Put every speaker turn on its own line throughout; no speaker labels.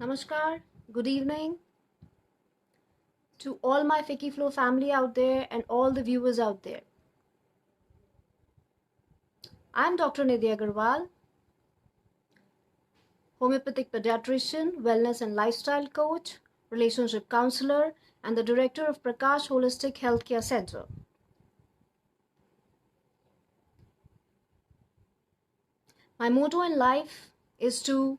Namaskar, good evening to all my FICCI Flo family out there and all the viewers out there. I'm Dr. Nidhi Agarwal, homeopathic pediatrician, wellness and lifestyle coach, relationship counselor, and the director of Prakash Holistic Healthcare Center. My motto in life is to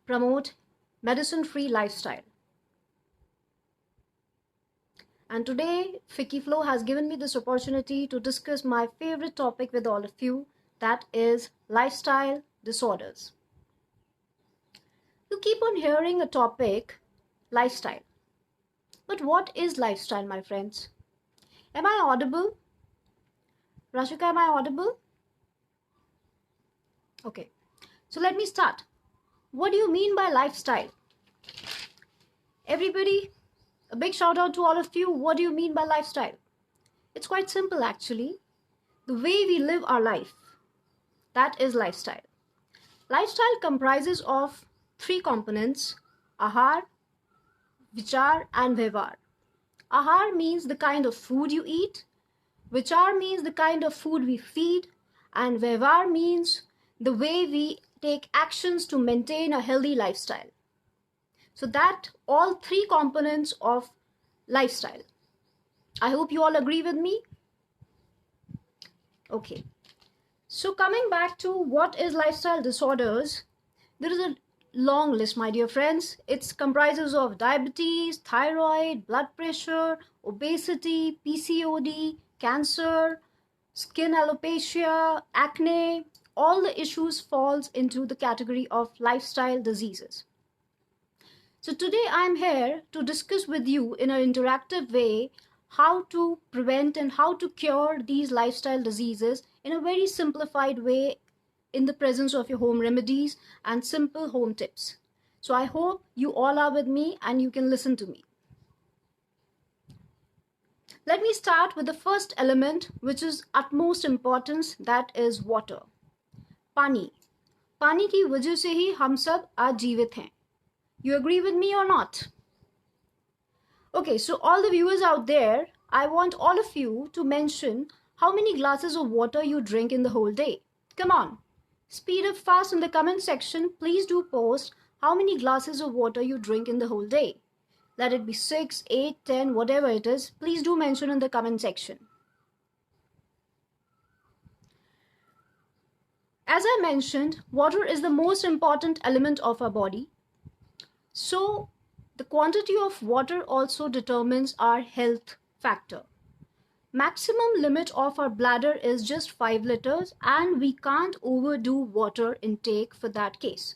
promote medicine-free lifestyle. And today, FICCI Flo has given me this opportunity to discuss my favorite topic with all of you, that is lifestyle disorders. You keep on hearing a topic, lifestyle. But what is lifestyle, my friends? Am I audible? Rashika, am I audible? Okay, so let me start. What do you mean by lifestyle? Everybody, a big shout out to all of you. What do you mean by lifestyle? It's quite simple actually. The way we live our life, that is lifestyle. Lifestyle comprises of three components: ahar, vichar and vyavhar. Ahar means the kind of food you eat, vichar means the kind of food we feed, and vyavhar means the way we take actions to maintain a healthy lifestyle. So that all three components of lifestyle. I hope you all agree with me. Okay. So coming back to what is lifestyle disorders, there is a long list, my dear friends. It comprises of diabetes, thyroid, blood pressure, obesity, PCOD, cancer, skin alopecia, acne. All the issues falls into the category of lifestyle diseases. So today I'm here to discuss with you in an interactive way how to prevent and how to cure these lifestyle diseases in a very simplified way in the presence of your home remedies and simple home tips. So I hope you all are with me and you can listen to me. Let me start with the first element, which is utmost importance, that is water. पानी. पानी की वजह से ही हम सब आज जीवित हैं. You agree with me or not? Okay, so all the viewers out there, I want all of you to mention how many glasses of water you drink in the whole day. Come on, speed up fast in the comment section. Please do post how many glasses of water you drink in the whole day. Let it be 6, 8, 10, whatever it is. Please do mention in the comment section. As I mentioned, water is the most important element of our body. So the quantity of water also determines our health factor. Maximum limit of our bladder is just 5 liters and we can't overdo water intake for that case.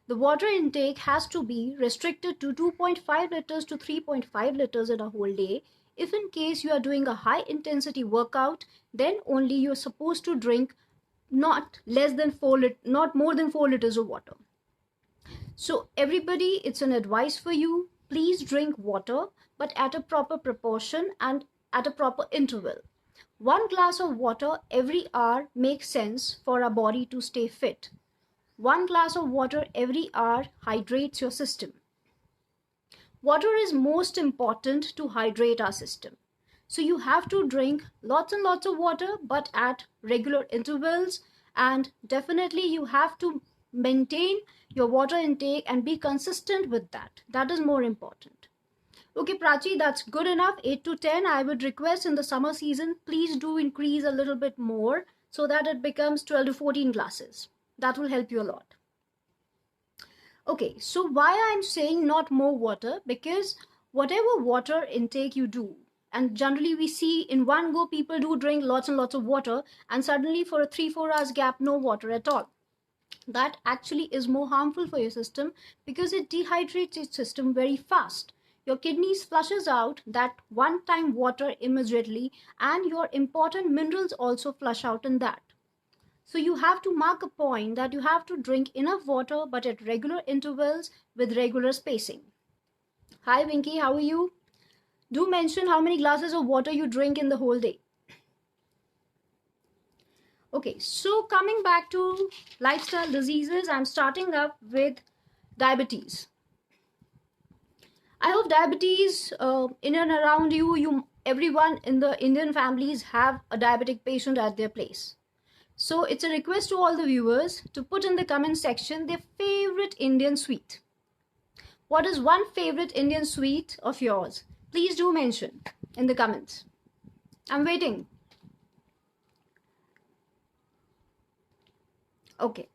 The water intake has to be restricted to 2.5 liters to 3.5 liters in a whole day. If in case you are doing a high intensity workout, then only you're supposed to drink not more than 4 liters of water. So everybody, it's an advice for you. Please drink water, but at a proper proportion and at a proper interval. 1 glass of water every hour makes sense for our body to stay fit. 1 glass of water every hour hydrates your system. Water is most important to hydrate our system. So you have to drink lots and lots of water, but at regular intervals, and definitely you have to maintain your water intake and be consistent with that. That is more important. Okay, Prachi, that's good enough. 8 to 10. I would request in the summer season, please do increase a little bit more so that it becomes 12 to 14 glasses. That will help you a lot. Okay, so why I'm saying not more water? Because whatever water intake you do, and generally we see in one go people do drink lots and lots of water and suddenly for a 3-4 hours gap, no water at all. That actually is more harmful for your system because it dehydrates your system very fast. Your kidneys flushes out that one-time water immediately and your important minerals also flush out in that. So you have to mark a point that you have to drink enough water but at regular intervals with regular spacing. Hi Winky, how are you? Do mention how many glasses of water you drink in the whole day. Okay, so coming back to lifestyle diseases, I'm starting up with diabetes. I hope diabetes in and around you, everyone in the Indian families have a diabetic patient at their place. So it's a request to all the viewers to put in the comment section their favorite Indian sweet. What is one favorite Indian sweet of yours? Please do mention in the comments. I'm waiting. Okay,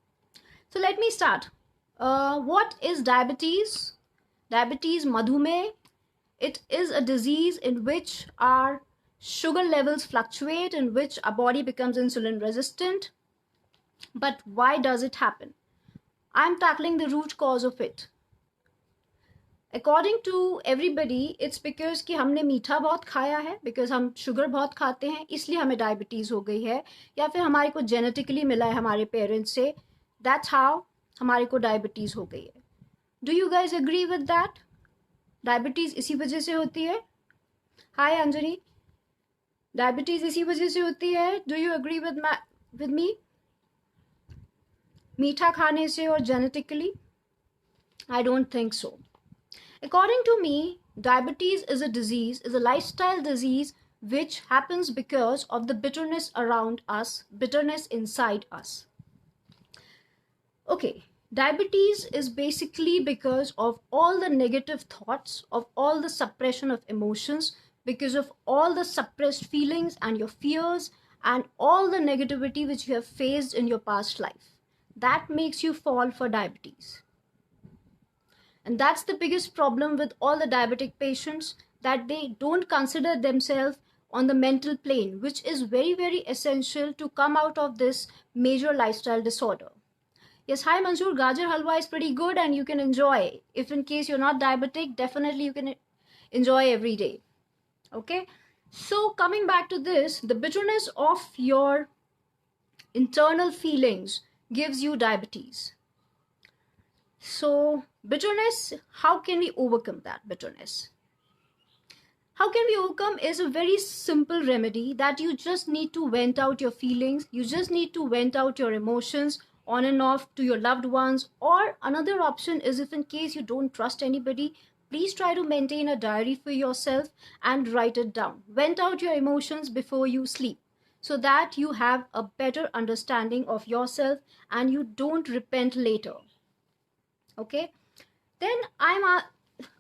so let me start. What is diabetes? Diabetes, madhume, it is a disease in which our sugar levels fluctuate, in which our body becomes insulin resistant. But why does it happen? I'm tackling the root cause of it. According to everybody, it's because कि हमने मीठा बहुत खाया है, because हम sugar बहुत खाते हैं, इसलिए हमें डायबिटीज़ हो गई है, या फिर हमारे को जेनेटिकली मिला है हमारे पेरेंट्स से, that's how हमारे को डायबिटीज़ हो गई है. Do you guys agree with that? Diabetes इसी वजह से होती है. Hi अंजलि, डायबिटीज़ इसी वजह से होती है. Do you agree with me? मीठा खाने से और genetically? I don't think so. According to me, diabetes is a disease, is a lifestyle disease which happens because of the bitterness around us, bitterness inside us. Okay, diabetes is basically because of all the negative thoughts, of all the suppression of emotions, because of all the suppressed feelings and your fears and all the negativity which you have faced in your past life. That makes you fall for diabetes. And that's the biggest problem with all the diabetic patients, that they don't consider themselves on the mental plane, which is very, very essential to come out of this major lifestyle disorder. Yes, hi Mansoor, gajar halwa is pretty good and you can enjoy. If in case you're not diabetic, definitely you can enjoy every day. Okay, so coming back to this, the bitterness of your internal feelings gives you diabetes. So bitterness, how can we overcome that bitterness? How can we overcome is a very simple remedy, that you just need to vent out your feelings. You just need to vent out your emotions on and off to your loved ones. Or another option is, if in case you don't trust anybody, please try to maintain a diary for yourself and write it down. Vent out your emotions before you sleep, so that you have a better understanding of yourself and you don't repent later. Okay, then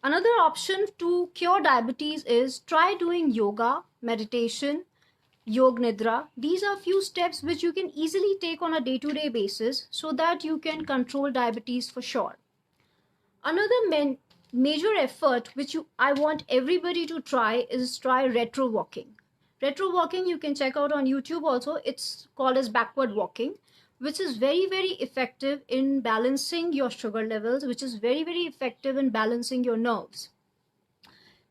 another option to cure diabetes is try doing yoga, meditation, yog nidra. These are few steps which you can easily take on a day-to-day basis so that you can control diabetes for sure. Another major effort which I want everybody to try is try retro walking. Retro walking you can check out on YouTube also. It's called as backward walking, which is very, very effective in balancing your sugar levels, which is very, very effective in balancing your nerves.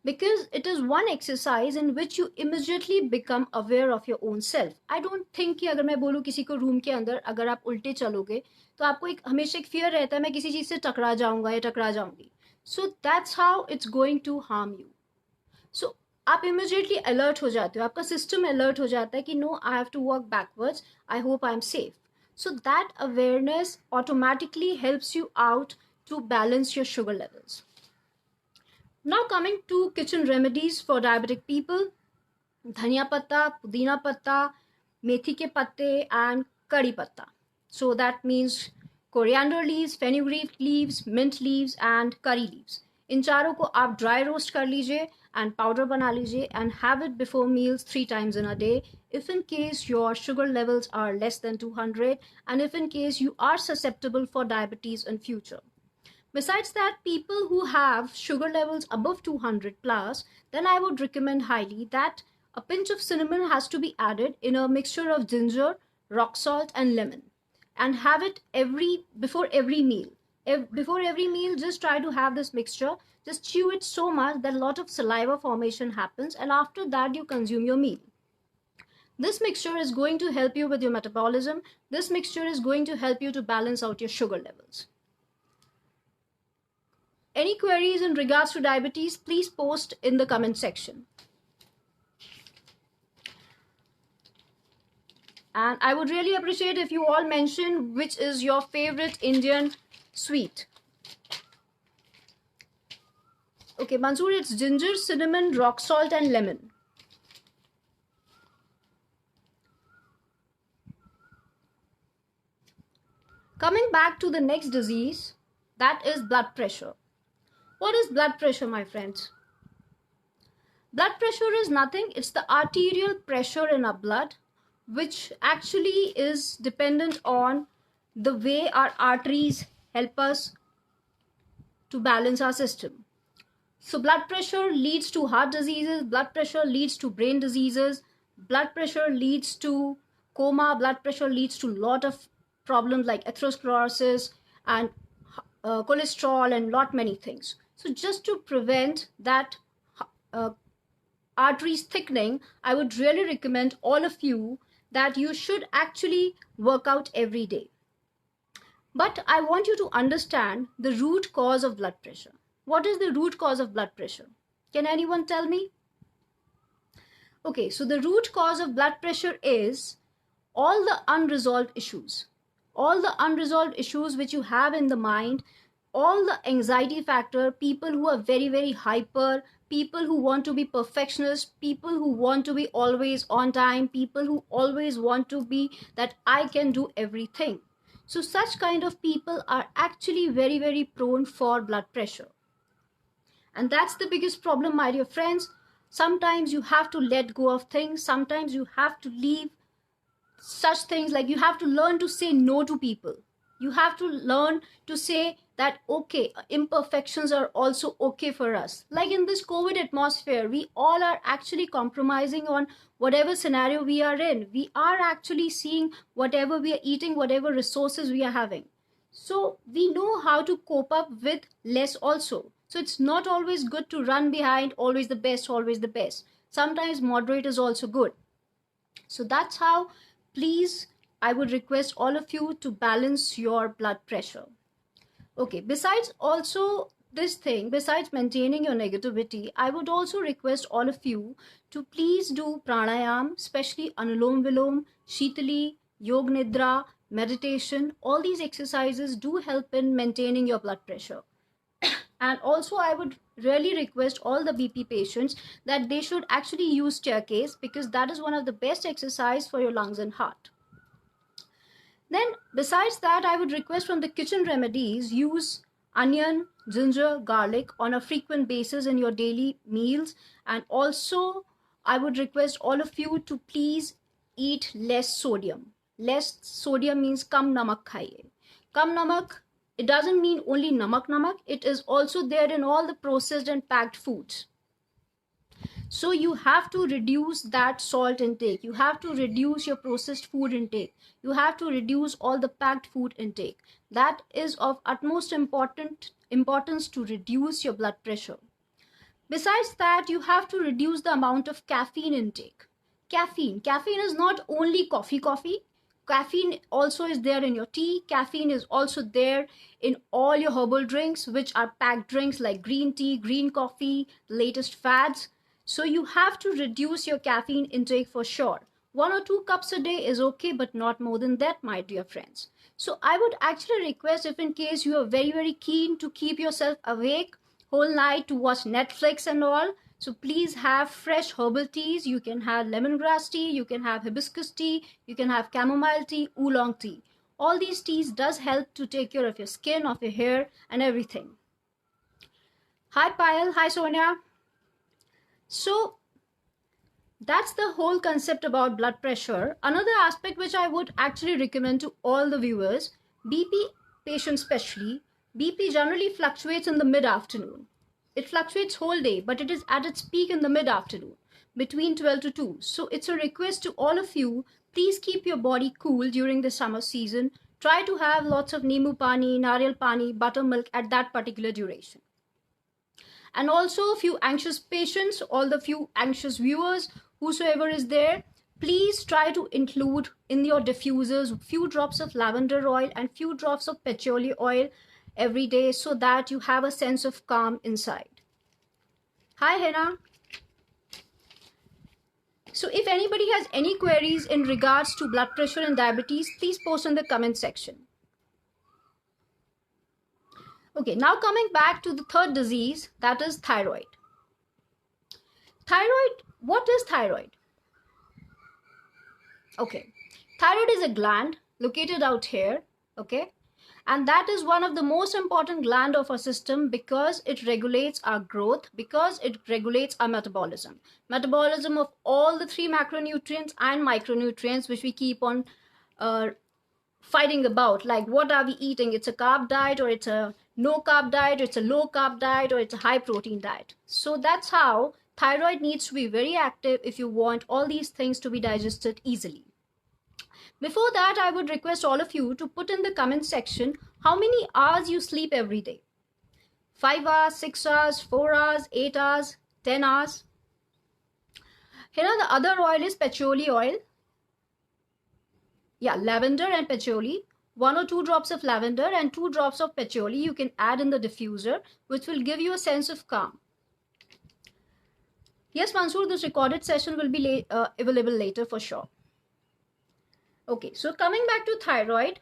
Because it is one exercise in which you immediately become aware of your own self. I don't think कि अगर मैं बोलूँ किसी को room के अंदर अगर आप उल्टे चलोगे तो आपको हमेशा एक fear रहता है मैं किसी चीज़ से टकरा जाऊँगा या टकरा जाऊँगी. So that's how it's going to harm you. So आप immediately alert हो जाते हो, आपका system alert हो जाता है कि no, I have to walk backwards, I hope I'm safe. So that awareness automatically helps you out to balance your sugar levels. Now coming to kitchen remedies for diabetic people, dhania patta, pudina patta, methi ke patte and curry patta. So that means coriander leaves, fenugreek leaves, mint leaves and curry leaves. इन चारों को आप dry roast कर लीजिए and powder बना लीजिए and have it before meals 3 times in a day, if in case your sugar levels are less than 200 and if in case you are susceptible for diabetes in future. Besides that, people who have sugar levels above 200 plus, then I would recommend highly that a pinch of cinnamon has to be added in a mixture of ginger, rock salt and lemon, and have it before every meal. Before every meal, just try to have this mixture. Just chew it so much that a lot of saliva formation happens, and after that you consume your meal. This mixture is going to help you with your metabolism. This mixture is going to help you to balance out your sugar levels. Any queries in regards to diabetes, please post in the comment section. And I would really appreciate if you all mention which is your favorite Indian sweet. Okay, Mansoor, it's ginger, cinnamon, rock salt and lemon. Coming back to the next disease, that is blood pressure. What is blood pressure, my friends? Blood pressure is nothing. It's the arterial pressure in our blood, which actually is dependent on the way our arteries help us to balance our system. So blood pressure leads to heart diseases, blood pressure leads to brain diseases, blood pressure leads to coma, blood pressure leads to a lot of problems like atherosclerosis and cholesterol and lot many things. So just to prevent that uh, arteries thickening, I would really recommend all of you that you should actually work out every day. But I want you to understand the root cause of blood pressure. What is the root cause of blood pressure? Can anyone tell me? Okay, so the root cause of blood pressure is all the unresolved issues. All the unresolved issues which you have in the mind, all the anxiety factor, people who are very, very hyper, people who want to be perfectionists, people who want to be always on time, people who always want to be that I can do everything. So such kind of people are actually very, very prone for blood pressure. And that's the biggest problem, my dear friends. Sometimes you have to let go of things. Sometimes you have to leave such things, like you have to learn to say no to people. You have to learn to say that, okay, imperfections are also okay for us. Like in this COVID atmosphere, we all are actually compromising on whatever scenario we are in. We are actually seeing whatever we are eating, whatever resources we are having. So we know how to cope up with less also. So it's not always good to run behind always the best, always the best. Sometimes moderate is also good. So that's how, please, I would request all of you to balance your blood pressure. Okay, besides also this thing, besides maintaining your negativity, I would also request all of you to please do pranayam, especially Anulom Vilom, Shitali, Yog Nidra, meditation. All these exercises do help in maintaining your blood pressure. And also I would really request all the BP patients that they should actually use staircase, because that is one of the best exercise for your lungs and heart. Then besides that, I would request from the kitchen remedies, use onion, ginger, garlic on a frequent basis in your daily meals. And also I would request all of you to please eat less sodium. Less sodium means kam namak khaiye. Kam namak, it doesn't mean only namak. It is also there in all the processed and packed foods. So you have to reduce that salt intake. You have to reduce your processed food intake. You have to reduce all the packed food intake. That is of utmost importance to reduce your blood pressure. Besides that, you have to reduce the amount of caffeine intake. Caffeine is not only coffee. Caffeine also is there in your tea. Caffeine is also there in all your herbal drinks, which are packed drinks like green tea, green coffee, latest fads. So you have to reduce your caffeine intake for sure. 1 or 2 cups a day is okay, but not more than that, my dear friends. So I would actually request, if in case you are very, very keen to keep yourself awake whole night to watch Netflix and all, so please have fresh herbal teas. You can have lemongrass tea, you can have hibiscus tea, you can have chamomile tea, oolong tea. All these teas does help to take care of your skin, of your hair and everything. Hi Payal, hi Sonia. So that's the whole concept about blood pressure. Another aspect which I would actually recommend to all the viewers, BP patients especially, BP generally fluctuates in the mid-afternoon. It fluctuates whole day, but it is at its peak in the mid-afternoon, between 12 to 2. So it's a request to all of you, please keep your body cool during the summer season. Try to have lots of Nimu Pani, Nariyal Pani, buttermilk at that particular duration. And also a few anxious patients, all the few anxious viewers, whosoever is there, please try to include in your diffusers few drops of lavender oil and few drops of patchouli oil every day, so that you have a sense of calm inside. Hi Hena. So if anybody has any queries in regards to blood pressure and diabetes, please post in the comment section. Okay, now coming back to the third disease, that is thyroid. Thyroid, what is thyroid? Okay, thyroid is a gland located out here, okay? And that is one of the most important gland of our system because it regulates our growth, because it regulates our metabolism. Metabolism of all the three macronutrients and micronutrients which we keep on fighting about, like what are we eating? It's a carb diet, or it's a no carb diet, or it's a low carb diet, or it's a high protein diet. So that's how thyroid needs to be very active if you want all these things to be digested easily. Before that, I would request all of you to put in the comment section how many hours you sleep every day. 5 hours, 6 hours, 4 hours, 8 hours, 10 hours. Here the other oil is patchouli oil. Yeah, lavender and patchouli. 1 or 2 drops of lavender and 2 drops of patchouli you can add in the diffuser, which will give you a sense of calm. Yes, Mansoor, this recorded session will be available later for sure. Okay, so coming back to thyroid.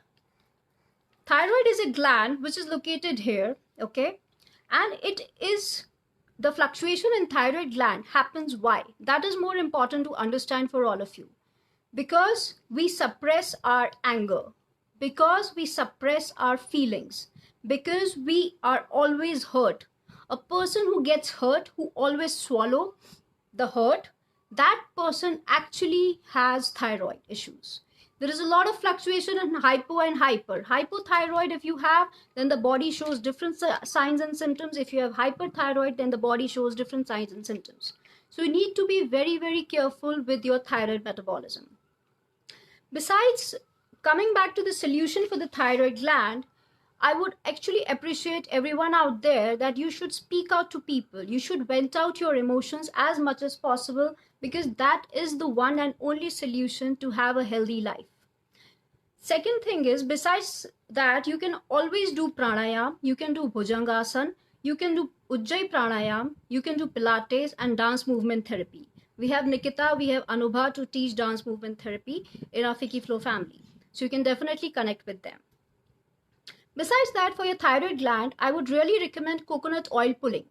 Thyroid is a gland which is located here, okay? And it is, the fluctuation in thyroid gland happens why? That is more important to understand for all of you. Because we suppress our anger, because we suppress our feelings, because we are always hurt. A person who gets hurt, who always swallow the hurt, that person actually has thyroid issues. There is a lot of fluctuation in hypo and hyper. Hypothyroid, if you have, then the body shows different signs and symptoms. If you have hyperthyroid, then the body shows different signs and symptoms. So you need to be very, very careful with your thyroid metabolism. Besides, coming back to the solution for the thyroid gland, I would actually appreciate everyone out there that you should speak out to people. You should vent out your emotions as much as possible, because that is the one and only solution to have a healthy life. Second thing is, besides that, you can always do pranayam, you can do bhujangasana, you can do ujjayi pranayam, you can do pilates and dance movement therapy. We have Nikita, we have Anubha to teach dance movement therapy in our FICCI Flo family. So you can definitely connect with them. Besides that, for your thyroid gland, I would really recommend coconut oil pulling.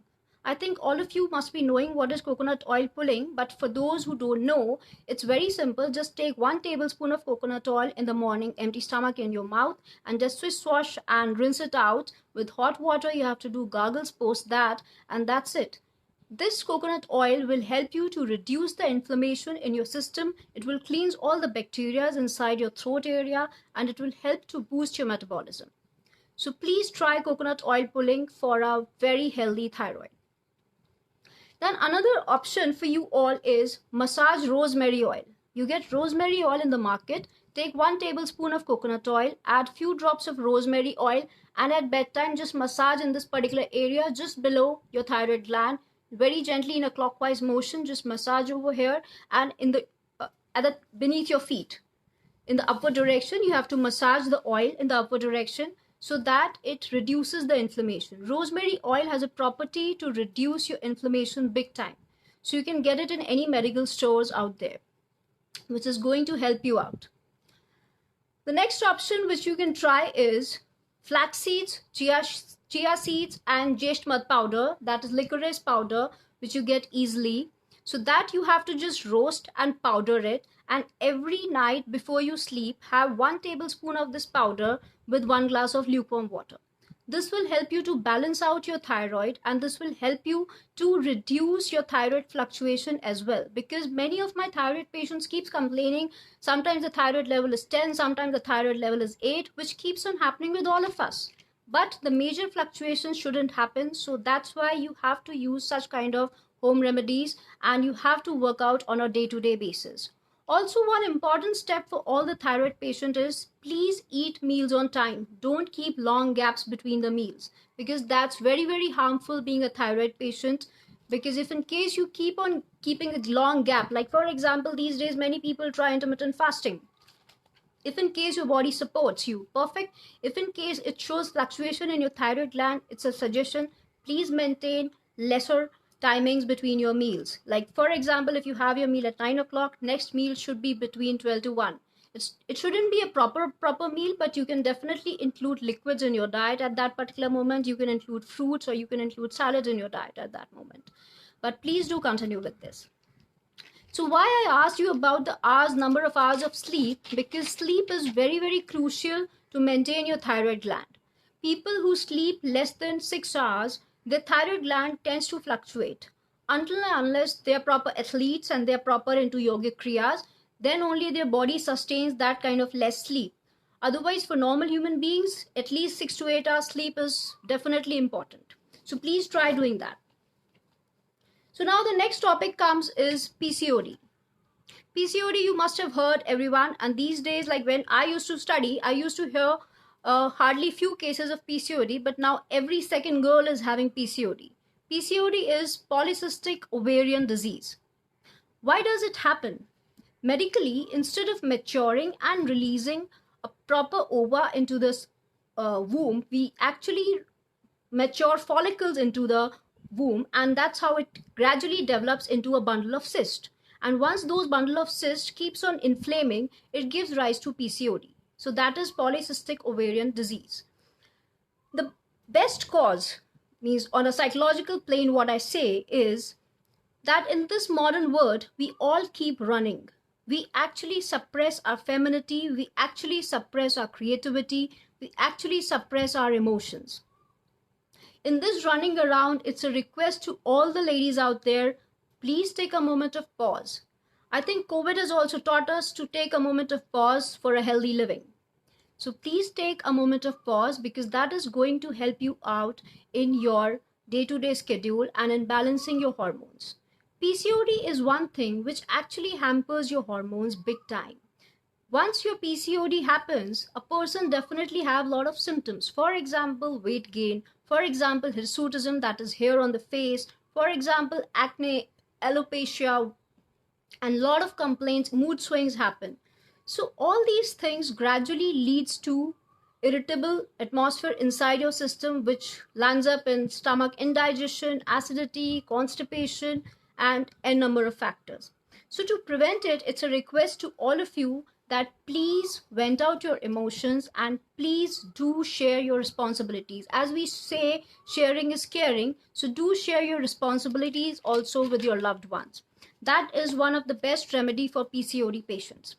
I think all of you must be knowing what is coconut oil pulling, but for those who don't know, it's very simple. Just take 1 tablespoon of coconut oil in the morning, empty stomach in your mouth, and just swish wash and rinse it out with hot water. You have to do gargles post that, and that's it. This coconut oil will help you to reduce the inflammation in your system. It will cleanse all the bacteria inside your throat area, and it will help to boost your metabolism. So please try coconut oil pulling for a very healthy thyroid. Then another option for you all is massage rosemary oil. You get rosemary oil in the market. Take 1 tablespoon of coconut oil, add few drops of rosemary oil, and at bedtime just massage in this particular area just below your thyroid gland. Very gently in a clockwise motion, just massage over here and in the beneath your feet. In the upward direction, you have to massage the oil in the upward direction, so that it reduces the inflammation. Rosemary oil has a property to reduce your inflammation big time. So you can get it in any medical stores out there, which is going to help you out. The next option which you can try is flax seeds, chia seeds, and jesht mud powder, that is licorice powder, which you get easily. So that you have to just roast and powder it, and every night before you sleep, have 1 tablespoon of this powder with 1 glass of lukewarm water. This will help you to balance out your thyroid, and this will help you to reduce your thyroid fluctuation as well, because many of my thyroid patients keeps complaining. Sometimes the thyroid level is 10, sometimes the thyroid level is 8, which keeps on happening with all of us. But the major fluctuations shouldn't happen, so that's why you have to use such kind of home remedies, and you have to work out on a day-to-day basis. Also, one important step for all the thyroid patient is please eat meals on time. Don't keep long gaps between the meals, because that's very, very harmful being a thyroid patient. Because if in case you keep on keeping a long gap, like for example, these days many people try intermittent fasting. If in case your body supports you, perfect. If in case it shows fluctuation in your thyroid gland, it's a suggestion. Please maintain lesser timings between your meals. Like for example, if you have your meal at 9 o'clock, next meal should be between 12 to 1. It shouldn't be a proper meal, but you can definitely include liquids in your diet at that particular moment. You can include fruits, or you can include salads in your diet at that moment. But please do continue with this. So why I asked you about the number of hours of sleep, because sleep is very, very crucial to maintain your thyroid gland. People who sleep less than 6 hours, their thyroid gland tends to fluctuate. Until and unless they are proper athletes and they are proper into yogic kriyas, then only their body sustains that kind of less sleep. Otherwise, for normal human beings, at least 6 to 8 hours sleep is definitely important. So please try doing that. So now the next topic comes is PCOD. PCOD, you must have heard, everyone, and these days, like when I used to study, I used to hear hardly few cases of PCOD, but now every second girl is having PCOD. PCOD is polycystic ovarian disease. Why does it happen? Medically, instead of maturing and releasing a proper ova into this womb, we actually mature follicles into the womb, and that's how it gradually develops into a bundle of cysts. And once those bundle of cysts keeps on inflaming, it gives rise to PCOD. So that is polycystic ovarian disease. The best cause, means on a psychological plane, what I say is that in this modern world, we all keep running. We actually suppress our femininity, we actually suppress our creativity, we actually suppress our emotions. In this running around, it's a request to all the ladies out there, please take a moment of pause. I think COVID has also taught us to take a moment of pause for a healthy living. So please take a moment of pause, because that is going to help you out in your day-to-day schedule and in balancing your hormones. PCOD is one thing which actually hampers your hormones big time. Once your PCOD happens, a person definitely have a lot of symptoms. For example, weight gain. For example, hirsutism, that is hair on the face. For example, acne, alopecia, and a lot of complaints, mood swings happen. So all these things gradually leads to irritable atmosphere inside your system, which lands up in stomach indigestion, acidity, constipation, and a number of factors. So to prevent it, it's a request to all of you that please vent out your emotions and please do share your responsibilities. As we say, sharing is caring. So do share your responsibilities also with your loved ones. That is one of the best remedy for PCOD patients.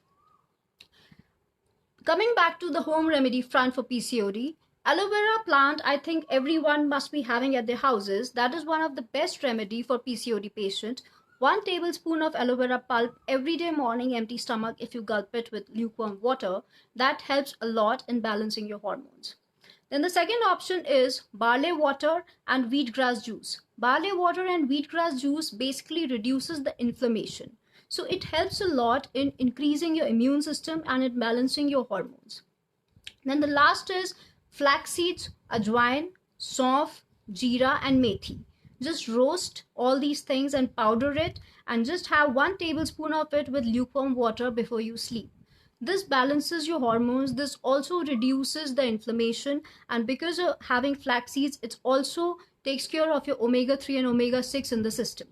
Coming back to the home remedy front for PCOD, aloe vera plant, I think everyone must be having at their houses. That is one of the best remedy for PCOD patient. 1 tablespoon of aloe vera pulp every day morning, empty stomach, if you gulp it with lukewarm water. That helps a lot in balancing your hormones. Then the second option is barley water and wheatgrass juice. Barley water and wheatgrass juice basically reduces the inflammation. So it helps a lot in increasing your immune system and in balancing your hormones. Then the last is flax seeds, ajwain, saunf, jeera, and methi. Just roast all these things and powder it, and just have 1 tablespoon of it with lukewarm water before you sleep. This balances your hormones. This also reduces the inflammation, and because of having flax seeds, it also takes care of your omega-3 and omega-6 in the system.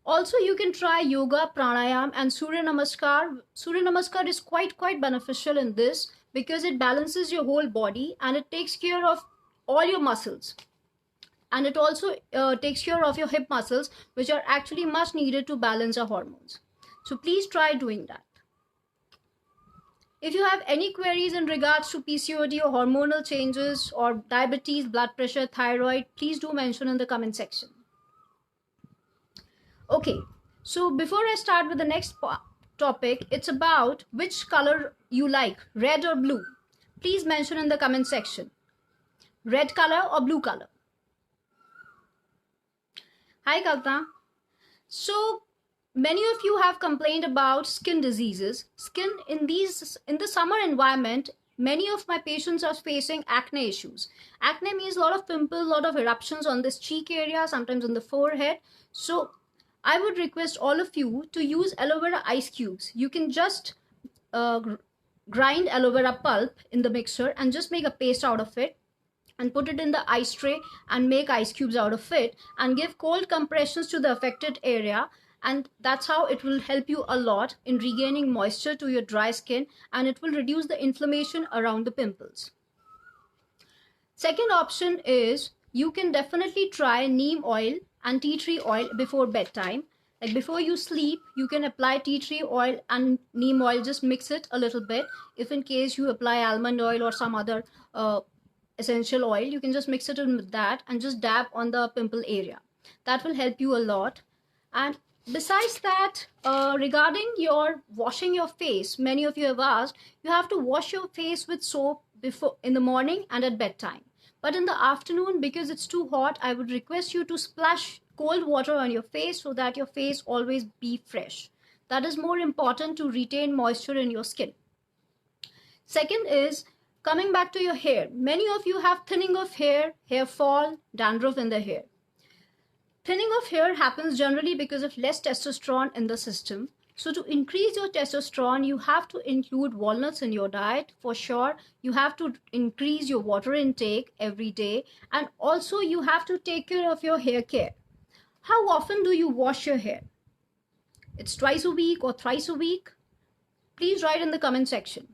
Also, you can try yoga, pranayam, and Surya Namaskar. Surya Namaskar is quite beneficial in this, because it balances your whole body and it takes care of all your muscles. And it also takes care of your hip muscles, which are actually much needed to balance our hormones. So please try doing that. If you have any queries in regards to PCOD or hormonal changes or diabetes, blood pressure, thyroid, please do mention in the comment section. Okay, so before I start with the next topic, it's about which color you like, red or blue. Please mention in the comment section. Red color or blue color? Hi Kalta. So many of you have complained about skin diseases. In the summer environment, many of my patients are facing acne issues. Acne means a lot of pimples, a lot of eruptions on this cheek area, sometimes on the forehead. So I would request all of you to use aloe vera ice cubes. You can just grind aloe vera pulp in the mixer and just make a paste out of it and put it in the ice tray and make ice cubes out of it and give cold compressions to the affected area, and that's how it will help you a lot in regaining moisture to your dry skin, and it will reduce the inflammation around the pimples. Second option is you can definitely try neem oil and tea tree oil before bedtime. Like before you sleep, you can apply tea tree oil and neem oil, just mix it a little bit. If in case you apply almond oil or some other essential oil, you can just mix it in with that and just dab on the pimple area. That will help you a lot. And besides that, regarding your washing your face, many of you have asked, you have to wash your face with soap before in the morning and at bedtime. But in the afternoon, because it's too hot, I would request you to splash cold water on your face so that your face always be fresh. That is more important to retain moisture in your skin. Second is coming back to your hair. Many of you have thinning of hair, hair fall, dandruff in the hair. Thinning of hair happens generally because of less testosterone in the system. So to increase your testosterone, you have to include walnuts in your diet for sure. You have to increase your water intake every day, and also you have to take care of your hair care. How often do you wash your hair? It's twice a week or thrice a week? Please write in the comment section.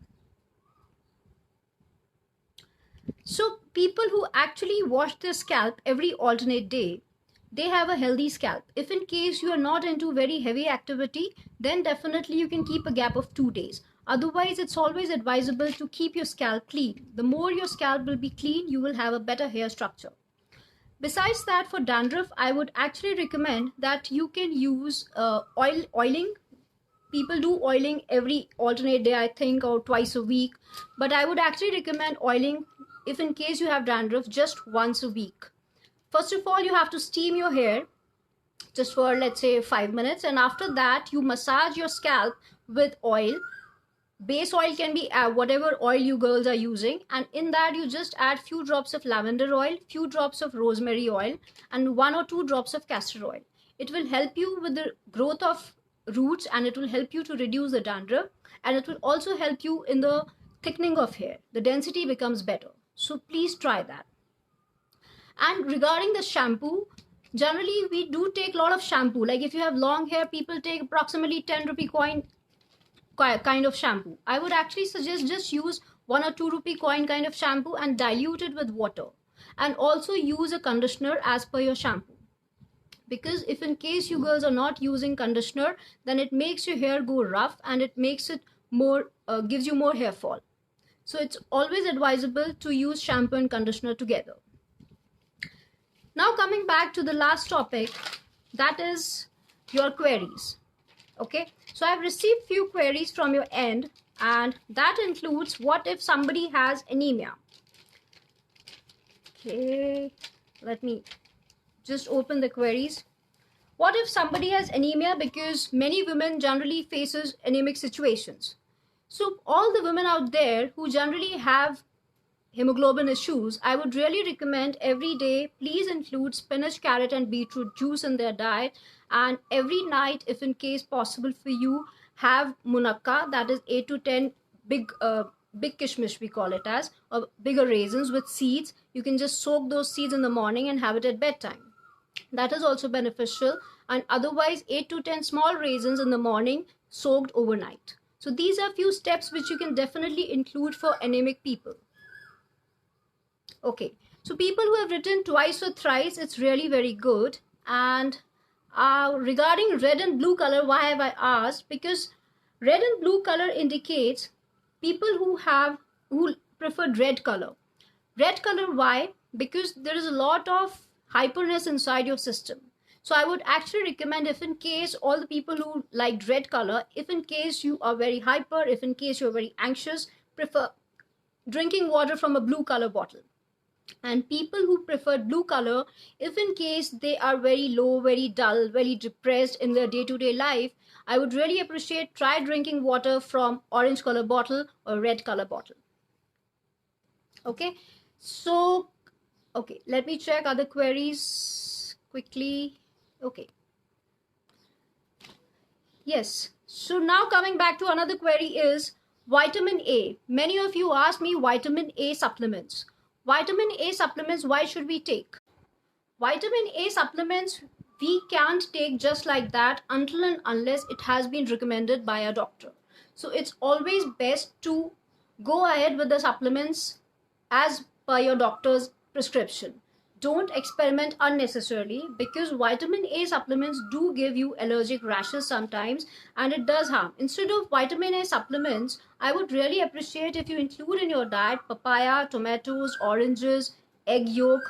So people who actually wash their scalp every alternate day, they have a healthy scalp. If in case you are not into very heavy activity, then definitely you can keep a gap of 2 days. Otherwise, it's always advisable to keep your scalp clean. The more your scalp will be clean, you will have a better hair structure. Besides that, for dandruff, I would actually recommend that you can use oiling. People do oiling every alternate day, I think, or twice a week. But I would actually recommend oiling if in case you have dandruff just once a week. First of all, you have to steam your hair just for, let's say, 5 minutes. And after that, you massage your scalp with oil. Base oil can be whatever oil you girls are using. And in that, you just add few drops of lavender oil, few drops of rosemary oil, and 1 or 2 drops of castor oil. It will help you with the growth of roots, and it will help you to reduce the dandruff. And it will also help you in the thickening of hair. The density becomes better. So please try that. And regarding the shampoo, generally we do take a lot of shampoo. Like if you have long hair, people take approximately 10 rupee coin kind of shampoo. I would actually suggest just use 1 or 2 rupee coin kind of shampoo and dilute it with water. And also use a conditioner as per your shampoo. Because if in case you girls are not using conditioner, then it makes your hair go rough and it makes it more, gives you more hair fall. So it's always advisable to use shampoo and conditioner together. Now coming back to the last topic, that is your queries. Okay, so I've received few queries from your end, and that includes what if somebody has anemia. Okay, let me just open the queries. What if somebody has anemia? Because many women generally faces anemic situations. So all the women out there who generally have hemoglobin issues, I would really recommend every day, please include spinach, carrot and beetroot juice in their diet. And every night, if in case possible for you, have munakka, that is 8 to 10 big kishmish, we call it as, or bigger raisins with seeds. You can just soak those seeds in the morning and have it at bedtime. That is also beneficial. And otherwise, 8 to 10 small raisins in the morning soaked overnight. So these are few steps which you can definitely include for anemic people. Okay, so people who have written twice or thrice, it's really very good. And regarding red and blue color, why have I asked? Because red and blue color indicates people who prefer red color. Red color, why? Because there is a lot of hyperness inside your system. So I would actually recommend, if in case all the people who like red color, if in case you are very hyper, if in case you're very anxious, prefer drinking water from a blue color bottle. And people who prefer blue color, if in case they are very low, very dull, very depressed in their day-to-day life, I would really appreciate try drinking water from orange color bottle or red color bottle. Okay, so okay, let me check other queries quickly. Okay, yes, so now coming back to another query is vitamin A. Many of you ask me vitamin A supplements. Vitamin A supplements, why should we take? Vitamin A supplements, we can't take just like that until and unless it has been recommended by a doctor. So it's always best to go ahead with the supplements as per your doctor's prescription. Don't experiment unnecessarily, because vitamin A supplements do give you allergic rashes sometimes, and it does harm. Instead of vitamin A supplements, I would really appreciate if you include in your diet papaya, tomatoes, oranges, egg yolk,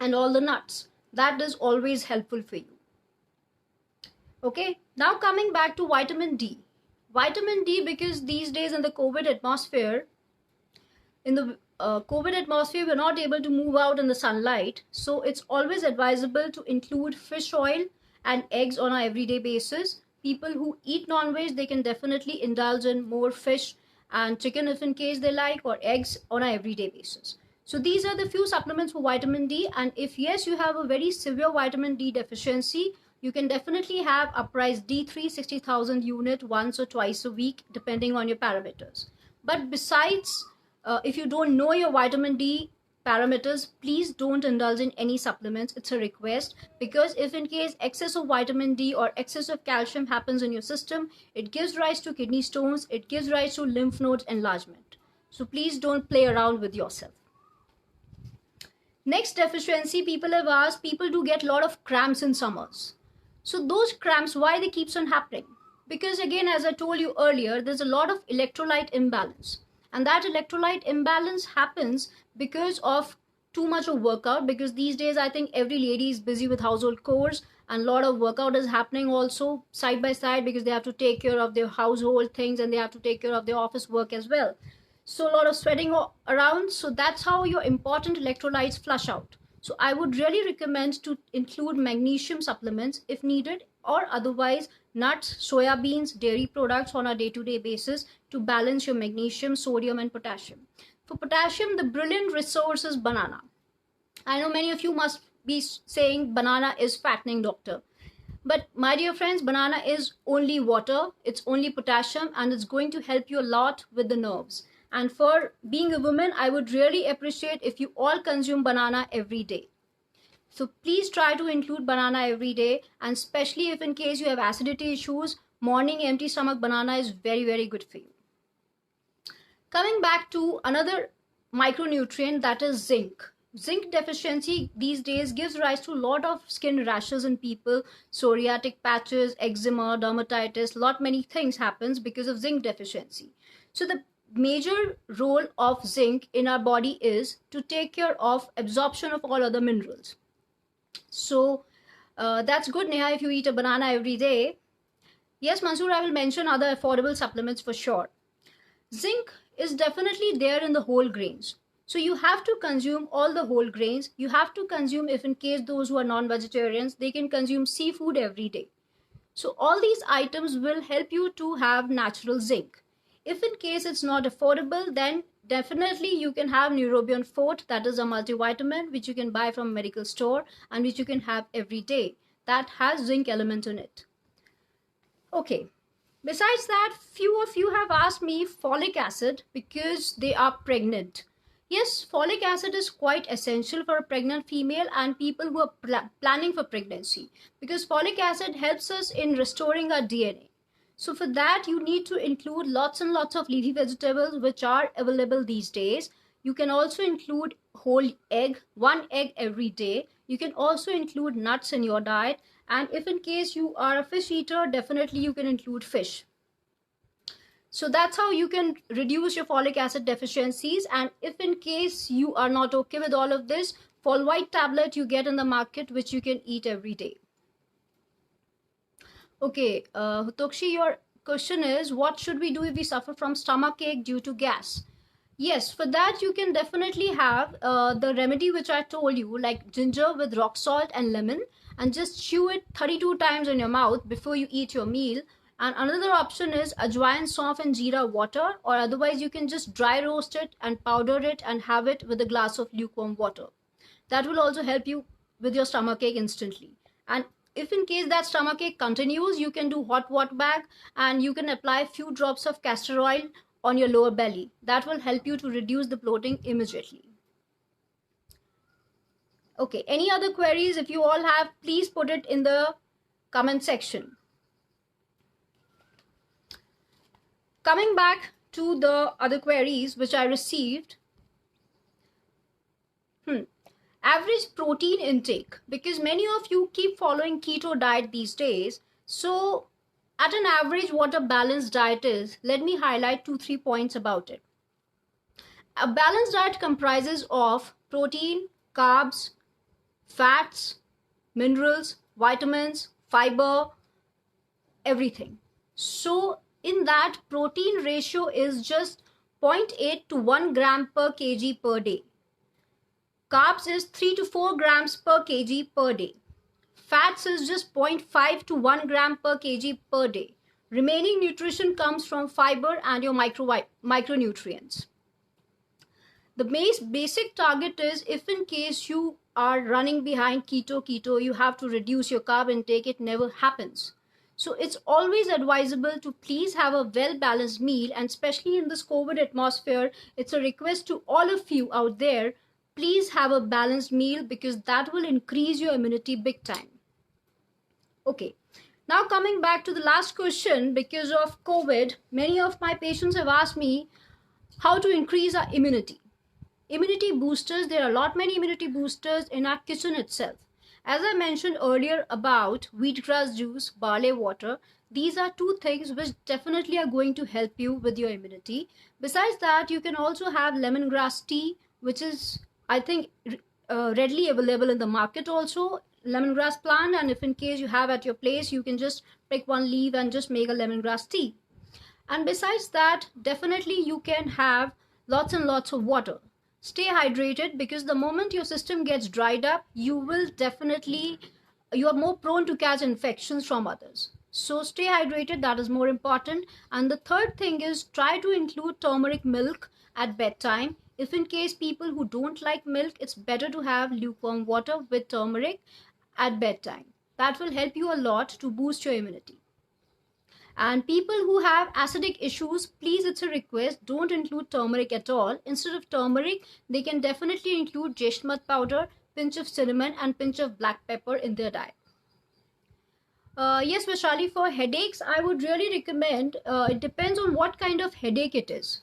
and all the nuts. That is always helpful for you. Okay, now coming back to vitamin D. Vitamin D, because these days in the COVID atmosphere, we're not able to move out in the sunlight. So it's always advisable to include fish oil and eggs on an everyday basis. People who eat non-veg, they can definitely indulge in more fish and chicken if in case they like, or eggs on an everyday basis. So these are the few supplements for vitamin D. And if yes, you have a very severe vitamin D deficiency, you can definitely have Uprise D3 60,000 unit once or twice a week, depending on your parameters. But besides, if you don't know your vitamin D parameters, please don't indulge in any supplements. It's a request, because if in case excess of vitamin D or excess of calcium happens in your system, it gives rise to kidney stones, it gives rise to lymph nodes enlargement. So please don't play around with yourself. Next deficiency, people have asked, people do get a lot of cramps in summers. So those cramps, why they keeps on happening? Because again, as I told you earlier, there's a lot of electrolyte imbalance. And that electrolyte imbalance happens because of too much of workout, because these days I think every lady is busy with household chores, and a lot of workout is happening also side by side, because they have to take care of their household things and they have to take care of their office work as well. So a lot of sweating around. So that's how your important electrolytes flush out. So I would really recommend to include magnesium supplements if needed, or otherwise nuts, soya beans, dairy products on a day-to-day basis to balance your magnesium, sodium, and potassium. For potassium, the brilliant resource is banana. I know many of you must be saying banana is fattening, doctor. But my dear friends, banana is only water, it's only potassium, and it's going to help you a lot with the nerves. And for being a woman, I would really appreciate if you all consume banana every day. So please try to include banana every day, and especially if in case you have acidity issues, morning empty stomach banana is very, very good for you. Coming back to another micronutrient, that is zinc. Zinc deficiency these days gives rise to a lot of skin rashes in people, psoriatic patches, eczema, dermatitis, many things happens because of zinc deficiency. So the major role of zinc in our body is to take care of absorption of all other minerals. So that's good, Neha, if you eat a banana every day. Yes, Mansoor, I will mention other affordable supplements for sure. Zinc is definitely there in the whole grains. So you have to consume all the whole grains. You have to consume, if in case those who are non-vegetarians, they can consume seafood every day. So all these items will help you to have natural zinc. If in case it's not affordable, then definitely you can have Neurobion Forte, that is a multivitamin which you can buy from a medical store and which you can have every day. That has zinc element in it. Okay. Besides that, few of you have asked me folic acid because they are pregnant. Yes, folic acid is quite essential for a pregnant female and people who are planning for pregnancy, because folic acid helps us in restoring our DNA. So for that, you need to include lots and lots of leafy vegetables which are available these days. You can also include whole egg, one egg every day. You can also include nuts in your diet. And if in case you are a fish eater, definitely you can include fish. So that's how you can reduce your folic acid deficiencies. And if in case you are not okay with all of this, Folvite tablet you get in the market which you can eat every day. Okay, Hutokshi, your question is, what should we do if we suffer from stomach ache due to gas? Yes, for that you can definitely have the remedy which I told you, like ginger with rock salt and lemon, and just chew it 32 times in your mouth before you eat your meal. And another option is ajwain, saunf and jeera water, or otherwise you can just dry roast it and powder it and have it with a glass of lukewarm water. That will also help you with your stomach ache instantly. And if in case that stomach ache continues, you can do hot water bag and you can apply a few drops of castor oil on your lower belly. That will help you to reduce the bloating immediately. Okay, any other queries? If you all have, please put it in the comment section. Coming back to the other queries which I received. Average protein intake, because many of you keep following keto diet these days. So at an average, what a balanced diet is, let me highlight 2-3 points about it. A balanced diet comprises of protein, carbs, fats, minerals, vitamins, fiber, everything. So in that, protein ratio is just 0.8 to 1 gram per kg per day. Carbs is 3 to 4 grams per kg per day. Fats is just 0.5 to 1 gram per kg per day. Remaining nutrition comes from fiber and your micronutrients. The basic target is, if in case you are running behind keto, you have to reduce your carb intake, it never happens. So it's always advisable to please have a well-balanced meal, and especially in this COVID atmosphere, it's a request to all of you out there, please have a balanced meal, because that will increase your immunity big time. Okay, now coming back to the last question, because of COVID, many of my patients have asked me how to increase our immunity. Immunity boosters, there are a lot many immunity boosters in our kitchen itself. As I mentioned earlier about wheatgrass juice, barley water, these are two things which definitely are going to help you with your immunity. Besides that, you can also have lemongrass tea, which is, I think, readily available in the market also, lemongrass plant, and if in case you have at your place, you can just pick one leaf and just make a lemongrass tea. And besides that, definitely you can have lots and lots of water. Stay hydrated, because the moment your system gets dried up, you are more prone to catch infections from others. So stay hydrated, that is more important. And the third thing is, try to include turmeric milk at bedtime. If in case people who don't like milk, it's better to have lukewarm water with turmeric at bedtime. That will help you a lot to boost your immunity. And people who have acidic issues, please, it's a request, don't include turmeric at all. Instead of turmeric, they can definitely include jeshmat powder, pinch of cinnamon, and pinch of black pepper in their diet. Yes, Vaishali, for headaches, I would really recommend, it depends on what kind of headache it is.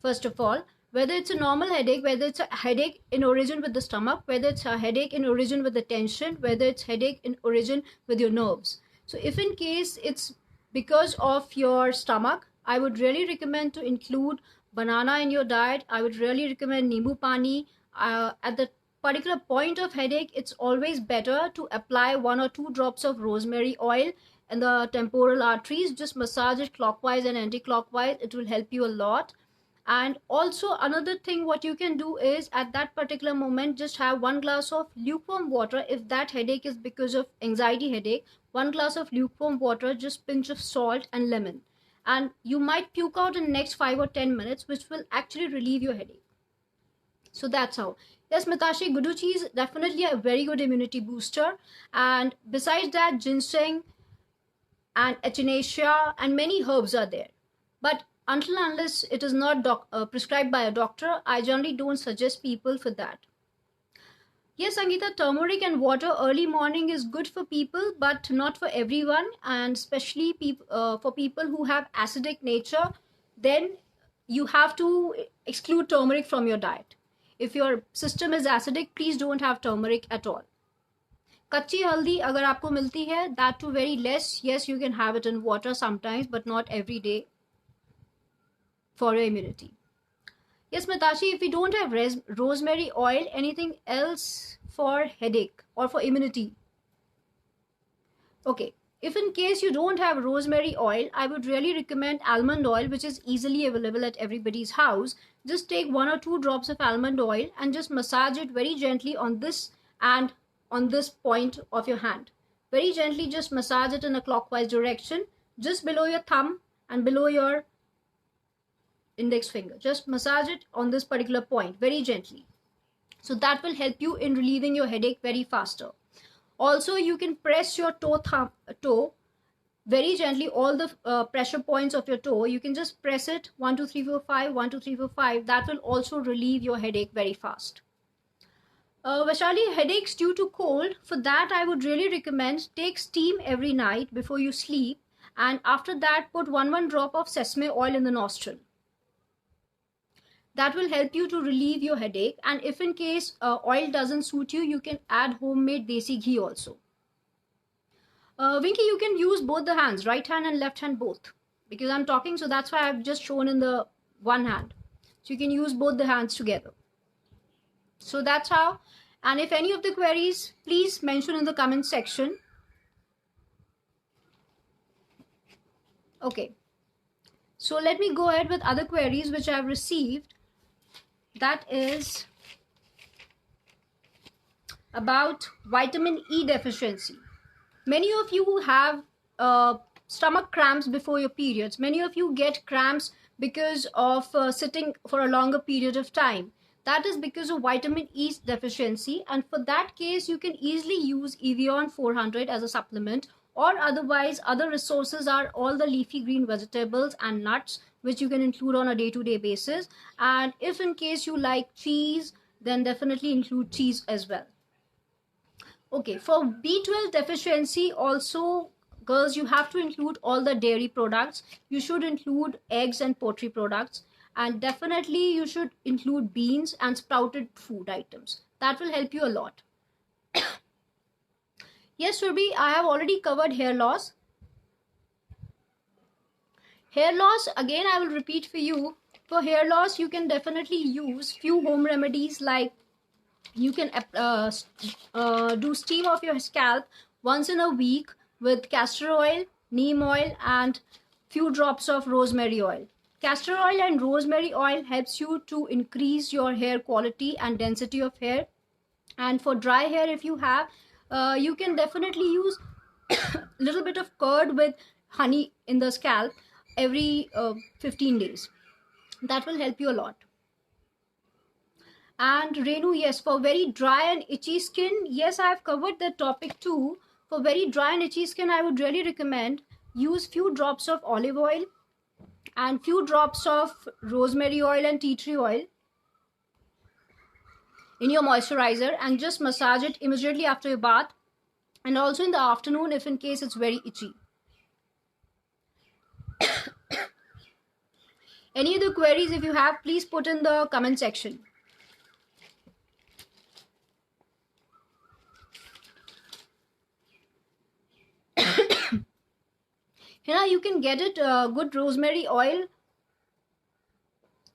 First of all, whether it's a normal headache, whether it's a headache in origin with the stomach, whether it's a headache in origin with the tension, whether it's headache in origin with your nerves. So if in case it's because of your stomach, I would really recommend to include banana in your diet. I would really recommend Nimbu Pani. At the particular point of headache, it's always better to apply 1 or 2 drops of rosemary oil in the temporal arteries. Just massage it clockwise and anti-clockwise. It will help you a lot. And also another thing what you can do is, at that particular moment, just have 1 glass of lukewarm water. If that headache is because of anxiety headache, 1 glass of lukewarm water, just pinch of salt and lemon, and you might puke out in the next 5 or 10 minutes, which will actually relieve your headache. So that's how. Yes, Mitashi, guduchi is definitely a very good immunity booster. And besides that, ginseng and echinacea and many herbs are there. But until unless it is not prescribed by a doctor, I generally don't suggest people for that. Yes, Sangeeta, turmeric and water early morning is good for people, but not for everyone, and especially for people who have acidic nature, then you have to exclude turmeric from your diet. If your system is acidic, please don't have turmeric at all. Kachi haldi agar aapko milti hai, that too very less. Yes, you can have it in water sometimes, but not every day for your immunity. Yes, Mitashi, if we don't have rosemary oil, anything else for headache or for immunity? Okay, if in case you don't have rosemary oil, I would really recommend almond oil, which is easily available at everybody's house. Just take 1 or 2 drops of almond oil and just massage it very gently on this and on this point of your hand. Very gently, just massage it in a clockwise direction, just below your thumb and below your index finger. Just massage it on this particular point very gently. So that will help you in relieving your headache very faster. Also, you can press your toe very gently, all the pressure points of your toe. You can just press it 1 2 3 4 5, 1 2 3 4 5. That will also relieve your headache very fast. Vaishali, headaches due to cold, for that I would really recommend take steam every night before you sleep, and after that put one drop of sesame oil in the nostril. That will help you to relieve your headache, and if in case oil doesn't suit you, you can add homemade desi ghee also. Vinky, you can use both the hands, right hand and left hand both, because I'm talking, so that's why I've just shown in the one hand. So you can use both the hands together. So that's how. And if any of the queries, please mention in the comment section. Okay. So let me go ahead with other queries which I've received. That is about vitamin E deficiency. Many of you have stomach cramps before your periods. Many of you get cramps because of sitting for a longer period of time. That is because of vitamin E deficiency, and for that case you can easily use Evion 400 as a supplement, or otherwise other resources are all the leafy green vegetables and nuts which you can include on a day-to-day basis. And if in case you like cheese, then definitely include cheese as well. Okay, for B12 deficiency also, girls, you have to include all the dairy products. You should include eggs and poultry products, and definitely you should include beans and sprouted food items. That will help you a lot. Yes, Surbi, I have already covered hair loss. Hair loss, again I will repeat for you. For hair loss, you can definitely use few home remedies, like you can do steam of your scalp once in a week with castor oil, neem oil, and few drops of rosemary oil. Castor oil and rosemary oil helps you to increase your hair quality and density of hair. And for dry hair, if you have, you can definitely use little bit of curd with honey in the scalp every 15 days. That will help you a lot. And Renu, yes, for very dry and itchy skin, yes, I have covered that topic too. For very dry and itchy skin, I would really recommend use few drops of olive oil and few drops of rosemary oil and tea tree oil in your moisturizer, and just massage it immediately after your bath, and also in the afternoon if in case it's very itchy. Any other queries if you have, please put in the comment section. Here you can get it good rosemary oil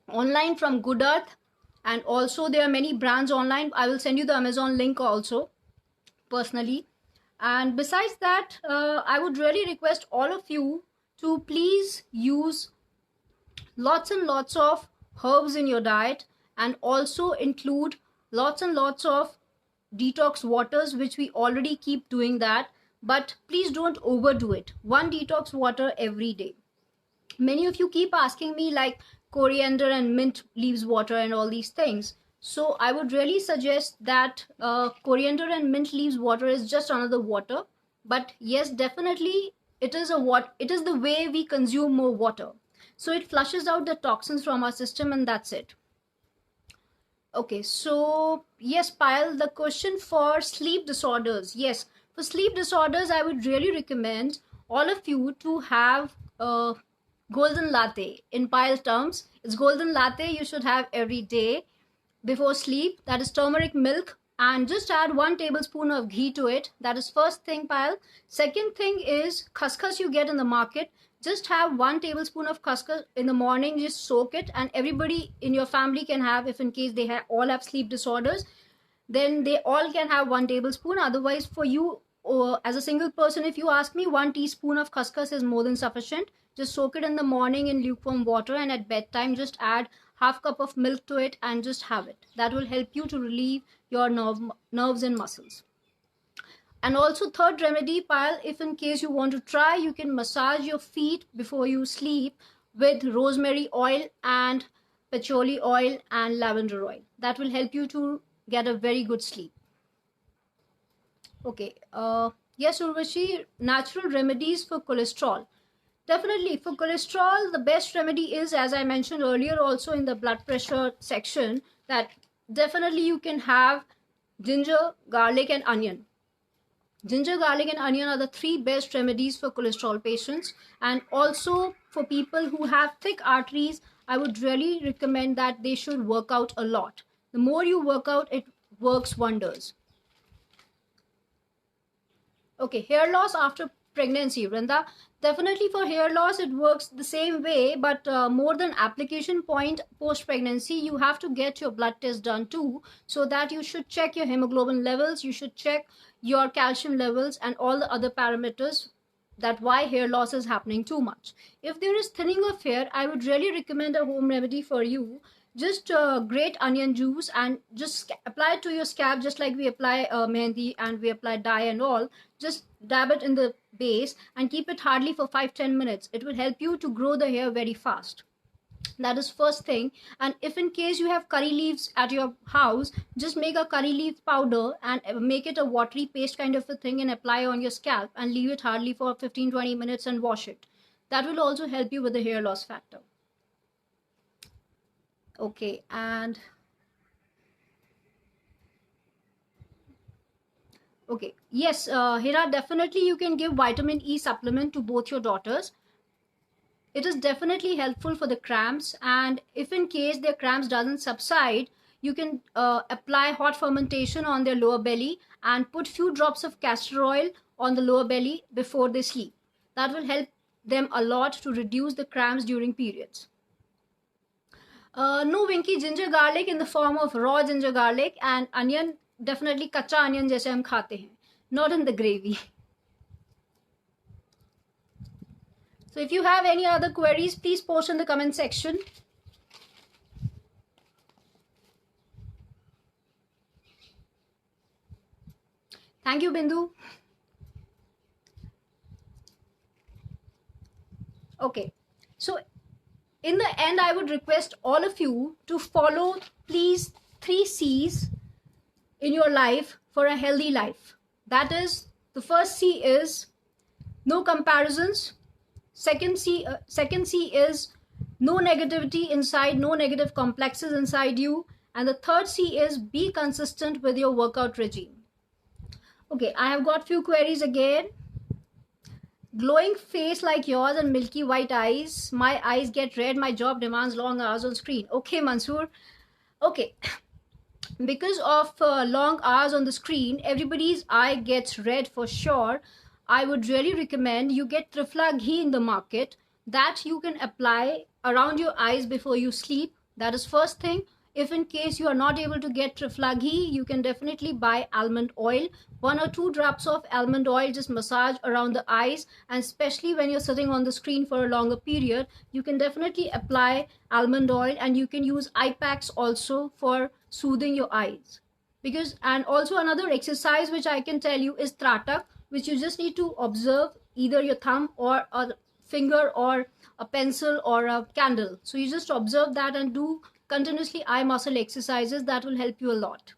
online from Good Earth, and also there are many brands online. I will send you the Amazon link also personally. And besides that, I would really request all of you to please use lots and lots of herbs in your diet, and also include lots and lots of detox waters, which we already keep doing that, but please don't overdo it. One detox water every day. Many of you keep asking me like coriander and mint leaves water and all these things. So I would really suggest that coriander and mint leaves water is just another water. But yes, definitely it is the way we consume more water. So it flushes out the toxins from our system, and that's it. Okay, so yes, Payal, the question for sleep disorders. Yes, for sleep disorders, I would really recommend all of you to have golden latte. In Payal terms, it's golden latte you should have every day before sleep. That is turmeric milk, and just add 1 tablespoon of ghee to it. That is first thing, Payal. Second thing is khaskhas you get in the market. Just have 1 tablespoon of khaskhas in the morning, just soak it, and everybody in your family can have, if in case they all have sleep disorders, then they all can have 1 tablespoon. Otherwise, for you as a single person, if you ask me, 1 teaspoon of khaskhas is more than sufficient. Just soak it in the morning in lukewarm water, and at bedtime just add half cup of milk to it and just have it. That will help you to relieve your nerves and muscles. And also third remedy, Payal, if in case you want to try, you can massage your feet before you sleep with rosemary oil and patchouli oil and lavender oil. That will help you to get a very good sleep. Okay, yes, Urvashi, natural remedies for cholesterol. Definitely, for cholesterol, the best remedy is, as I mentioned earlier also in the blood pressure section, that definitely you can have ginger, garlic, and onion. Ginger, garlic, and onion are the 3 best remedies for cholesterol patients. And also for people who have thick arteries, I would really recommend that they should work out a lot. The more you work out, it works wonders. Okay, hair loss after pregnancy, Vrinda. Definitely for hair loss, it works the same way, but more than application point post pregnancy, you have to get your blood test done too, so that you should check your hemoglobin levels, you should check your calcium levels and all the other parameters, that why hair loss is happening too much. If there is thinning of hair, I would really recommend a home remedy for you. Just grate onion juice and just apply it to your scalp, just like we apply mehndi and we apply dye and all. Just dab it in the base and keep it hardly for 5-10 minutes. It will help you to grow the hair very fast. That is first thing. And if in case you have curry leaves at your house, just make a curry leaf powder and make it a watery paste kind of a thing and apply on your scalp and leave it hardly for 15-20 minutes and wash it. That will also help you with the hair loss factor. Okay, and okay, yes, Hira, definitely you can give vitamin E supplement to both your daughters. It is definitely helpful for the cramps, and if in case their cramps doesn't subside, you can apply hot fermentation on their lower belly and put few drops of castor oil on the lower belly before they sleep. That will help them a lot to reduce the cramps during periods. No, Winky, ginger garlic in the form of raw ginger garlic and onion, definitely kacha onion जैसे हम खाते हैं, not in the gravy. So if you have any other queries, please post in the comment section. Thank you, Bindu. Okay, so in the end, I would request all of you to follow, please, 3 C's in your life for a healthy life. That is, the first C is no comparisons. Second C is no negativity inside, no negative complexes inside you. And the third C is be consistent with your workout regime. Okay, I have got few queries again. Glowing face like yours and milky white eyes. My eyes get red. My job demands long hours on screen. Okay, Mansoor. Okay. Because of long hours on the screen, everybody's eye gets red for sure. I would really recommend you get Trifla ghee in the market that you can apply around your eyes before you sleep. That is first thing. If in case you are not able to get Trifla ghee, you can definitely buy almond oil. 1 or 2 drops of almond oil, just massage around the eyes, and especially when you're sitting on the screen for a longer period, you can definitely apply almond oil, and you can use eye packs also for soothing your eyes. And also another exercise which I can tell you is Tratak, which you just need to observe either your thumb or a finger or a pencil or a candle. So you just observe that and do continuously eye muscle exercises. That will help you a lot.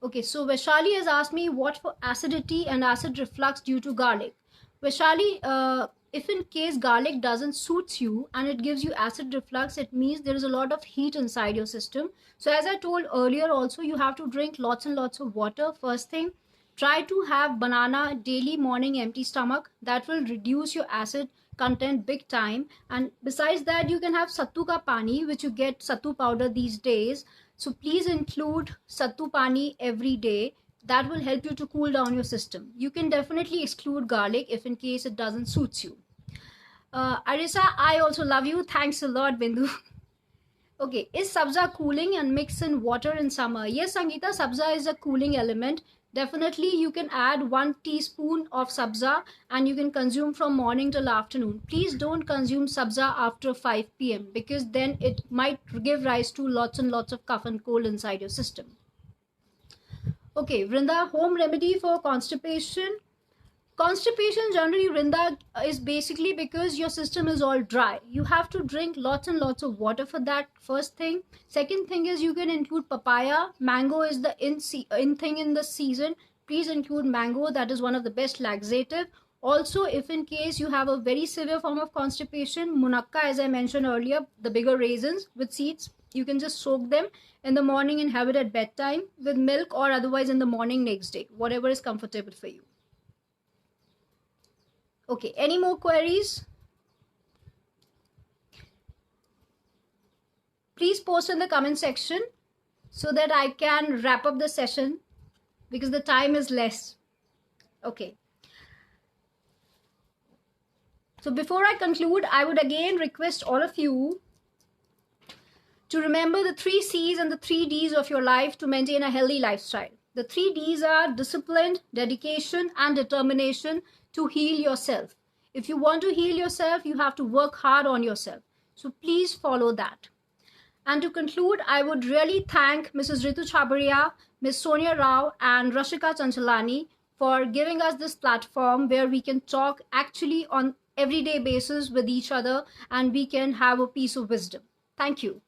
Okay, so Vaishali has asked me what for acidity and acid reflux due to garlic. Vaishali, if in case garlic doesn't suits you and it gives you acid reflux, it means there is a lot of heat inside your system. So as I told earlier also, you have to drink lots and lots of water. First thing, try to have banana daily morning empty stomach. That will reduce your acid content big time. And besides that, you can have sattu ka pani, which you get sattu powder these days. So please include sattu pani every day. That will help you to cool down your system. You can definitely exclude garlic if in case it doesn't suit you. Arisa, I also love you. Thanks a lot, Bindu. Okay, is sabza cooling and mix in water in summer? Yes, Sangeeta, sabza is a cooling element. Definitely you can add 1 teaspoon of sabza and you can consume from morning till afternoon. Please don't consume sabza after 5 p.m. because then it might give rise to lots and lots of cough and cold inside your system. Okay, Vrinda, home remedy for constipation. Constipation generally, Vrinda, is basically because your system is all dry. You have to drink lots and lots of water for that, first thing. Second thing is you can include papaya. Mango is the in thing in the season. Please include mango. That is one of the best laxative. Also, if in case you have a very severe form of constipation, munakka, as I mentioned earlier, the bigger raisins with seeds, you can just soak them in the morning and have it at bedtime with milk, or otherwise in the morning next day, whatever is comfortable for you. Okay, any more queries? Please post in the comment section so that I can wrap up the session because the time is less. Okay. So before I conclude, I would again request all of you to remember the 3 C's and the 3 D's of your life to maintain a healthy lifestyle. The 3 D's are discipline, dedication, and determination to heal yourself. If you want to heal yourself, you have to work hard on yourself. So please follow that. And to conclude, I would really thank Mrs. Ritu Chabaria, Ms. Sonia Rao, and Rashika Chanchalani for giving us this platform where we can talk actually on everyday basis with each other and we can have a piece of wisdom. Thank you.